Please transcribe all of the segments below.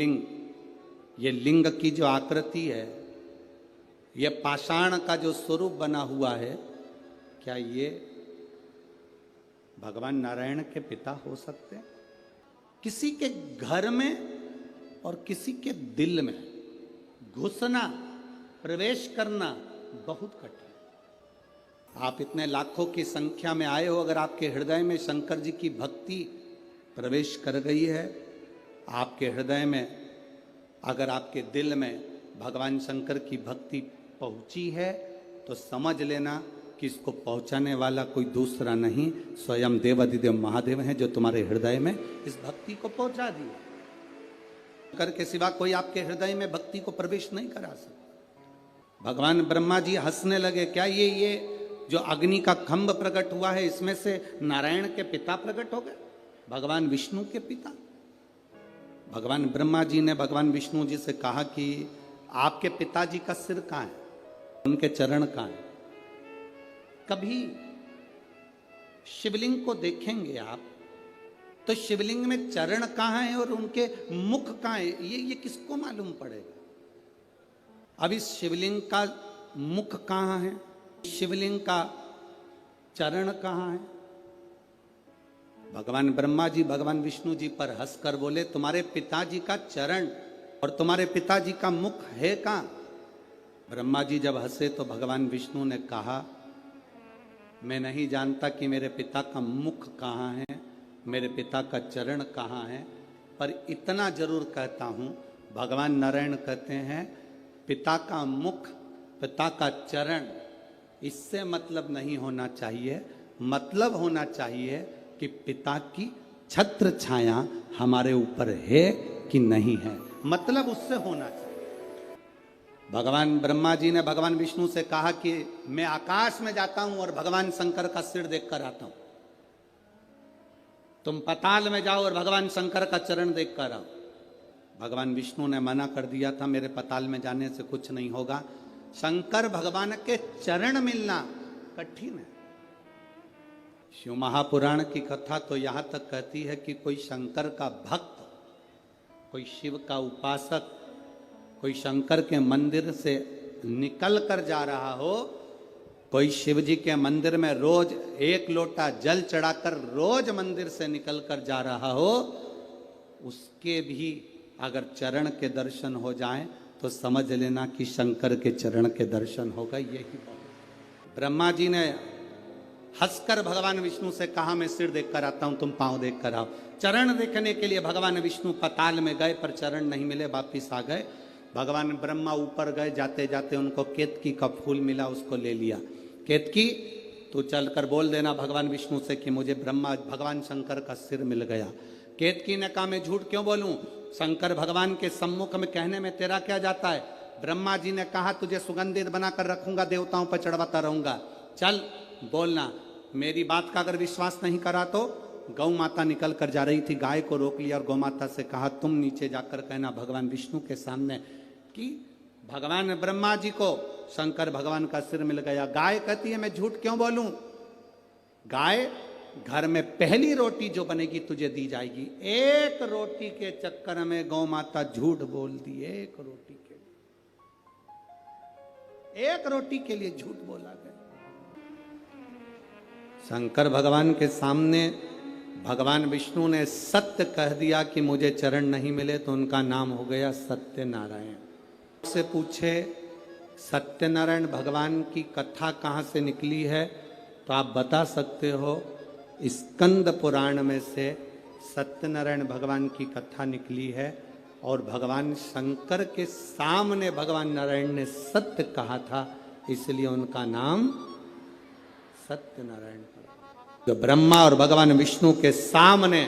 लिंग, ये लिंग की जो आकृति है, ये पाषाण का जो स्वरूप बना हुआ है, क्या ये भगवान नारायण के पिता हो सकते हैं? किसी के घर में और किसी के दिल में घुसना, प्रवेश करना बहुत कठिन। आप इतने लाखों की संख्या में आए हो, अगर आपके हृदय में शंकर जी की भक्ति प्रवेश कर गई है, आपके हृदय में, अगर आपके दिल में भगवान शंकर की भक्ति पहुंची है, तो समझ लेना कि इसको पहुंचाने वाला कोई दूसरा नहीं, स्वयं देवाधिदेव महादेव हैं, जो तुम्हारे हृदय में इस भक्ति को पहुंचा दिया। शंकर के सिवा कोई आपके हृदय में भक्ति को प्रवेश नहीं करा सकता। भगवान ब्रह्मा जी हंसने लगे, क्या ये जो अग्नि का खंभ प्रकट हुआ है, इसमें से नारायण के पिता प्रकट हो गए, भगवान विष्णु के पिता? भगवान ब्रह्मा जी ने भगवान विष्णु जी से कहा कि आपके पिताजी का सिर कहाँ है, उनके चरण कहाँ है? कभी शिवलिंग को देखेंगे आप तो शिवलिंग में चरण कहाँ है और उनके मुख कहाँ है, ये किसको मालूम पड़ेगा? अब इस शिवलिंग का मुख कहाँ है, शिवलिंग का चरण कहाँ है? भगवान ब्रह्मा जी भगवान विष्णु जी पर हंसकर बोले, तुम्हारे पिताजी का चरण और तुम्हारे पिताजी का मुख है कहाँ? ब्रह्मा जी जब हंसे तो भगवान विष्णु ने कहा, मैं नहीं जानता कि मेरे पिता का मुख कहाँ है, मेरे पिता का चरण कहाँ है, पर इतना जरूर कहता हूँ, भगवान नारायण कहते हैं पिता का मुख, पिता का चरण, इससे मतलब नहीं होना चाहिए। मतलब होना चाहिए कि पिता की छत्र छाया हमारे ऊपर है कि नहीं है, मतलब उससे होना चाहिए। भगवान ब्रह्मा जी ने भगवान विष्णु से कहा कि मैं आकाश में जाता हूं और भगवान शंकर का सिर देखकर आता हूं, तुम पताल में जाओ और भगवान शंकर का चरण देखकर आओ। भगवान विष्णु ने मना कर दिया था, मेरे पताल में जाने से कुछ नहीं होगा, शंकर भगवान के चरण मिलना कठिन है। शिव महापुराण की कथा तो यहां तक कहती है कि कोई शंकर का भक्त, कोई शिव का उपासक, कोई शंकर के मंदिर से निकल कर जा रहा हो, कोई शिव जी के मंदिर में रोज एक लोटा जल चढ़ाकर रोज मंदिर से निकल कर जा रहा हो, उसके भी अगर चरण के दर्शन हो जाएं तो समझ लेना कि शंकर के चरण के दर्शन होगा। यही ब्रह्मा जी ने हंसकर भगवान विष्णु से कहा, मैं सिर देख कर आता हूं, तुम पांव देख कर आओ। चरण देखने के लिए भगवान विष्णु पताल में गए, पर चरण नहीं मिले, वापिस आ गए। भगवान ब्रह्मा ऊपर गए, जाते जाते उनको केतकी का फूल मिला, उसको ले लिया। केतकी, तू चलकर बोल देना भगवान विष्णु से कि मुझे भगवान शंकर का सिर मिल गया। केतकी ने कहा, मैं झूठ क्यों बोलूं, शंकर भगवान के सम्मुख में कहने में तेरा क्या जाता है? ब्रह्मा जी ने कहा, तुझे सुगंधित बनाकर रखूंगा, देवताओं पर चढ़वाता रहूंगा, चल बोलना। मेरी बात का अगर विश्वास नहीं करा तो गौ माता निकल कर जा रही थी, गाय को रोक लिया और गौ माता से कहा, तुम नीचे जाकर कहना भगवान विष्णु के सामने कि भगवान ब्रह्मा जी को शंकर भगवान का सिर मिल गया। गाय कहती है, मैं झूठ क्यों बोलूं, गाय, घर में पहली रोटी जो बनेगी तुझे दी जाएगी। एक रोटी के चक्कर में गौ माता झूठ बोल दी, एक रोटी के लिए, एक रोटी के लिए झूठ बोला गया। शंकर भगवान के सामने भगवान विष्णु ने सत्य कह दिया कि मुझे चरण नहीं मिले, तो उनका नाम हो गया सत्यनारायण। से पूछे सत्यनारायण भगवान की कथा कहाँ से निकली है, तो आप बता सकते हो, स्कंद पुराण में से सत्यनारायण भगवान की कथा निकली है। और भगवान शंकर के सामने भगवान नारायण ने सत्य कहा था, इसलिए उनका नाम सत्यनारायण पड़ा। जो ब्रह्मा और भगवान विष्णु के सामने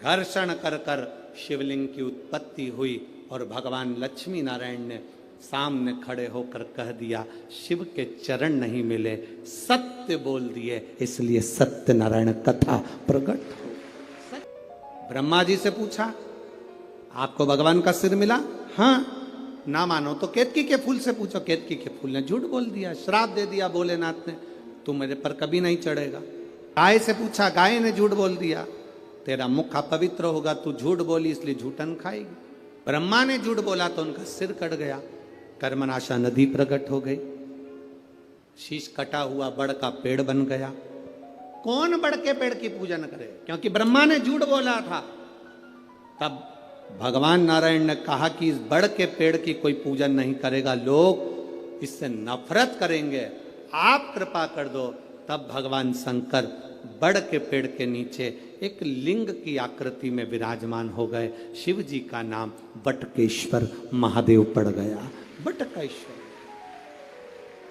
घर्षण कर कर शिवलिंग की उत्पत्ति हुई और भगवान लक्ष्मी नारायण ने सामने खड़े होकर कह दिया, शिव के चरण नहीं मिले, सत्य बोल दिए, इसलिए सत्यनारायण कथा प्रकट हो। ब्रह्मा जी से पूछा, आपको भगवान का सिर मिला? हाँ। ना मानो तो केतकी के फूल से पूछो। केतकी के फूल ने झूठ बोल दिया, श्राप दे दिया भोलेनाथ ने, तू मेरे पर कभी नहीं चढ़ेगा। गाय से पूछा, गाय ने झूठ बोल दिया, तेरा मुख अपवित्र होगा, तू झूठ बोली इसलिए झूठन खाएगी। ब्रह्मा ने झूठ बोला तो उनका सिर कट गया, कर्मनाशा नदी प्रकट हो गई, शीश कटा हुआ बड़ का पेड़ बन गया। कौन बड़ के पेड़ की पूजा न करे, क्योंकि ब्रह्मा ने झूठ बोला था। तब भगवान नारायण ने कहा कि इस बड़ के पेड़ की कोई पूजन नहीं करेगा, लोग इससे नफरत करेंगे, आप कृपा कर दो। तब भगवान शंकर बड़ के पेड़ के नीचे एक लिंग की आकृति में विराजमान हो गए। शिव जी का नाम बटकेश्वर महादेव पड़ गया। बटकेश्वर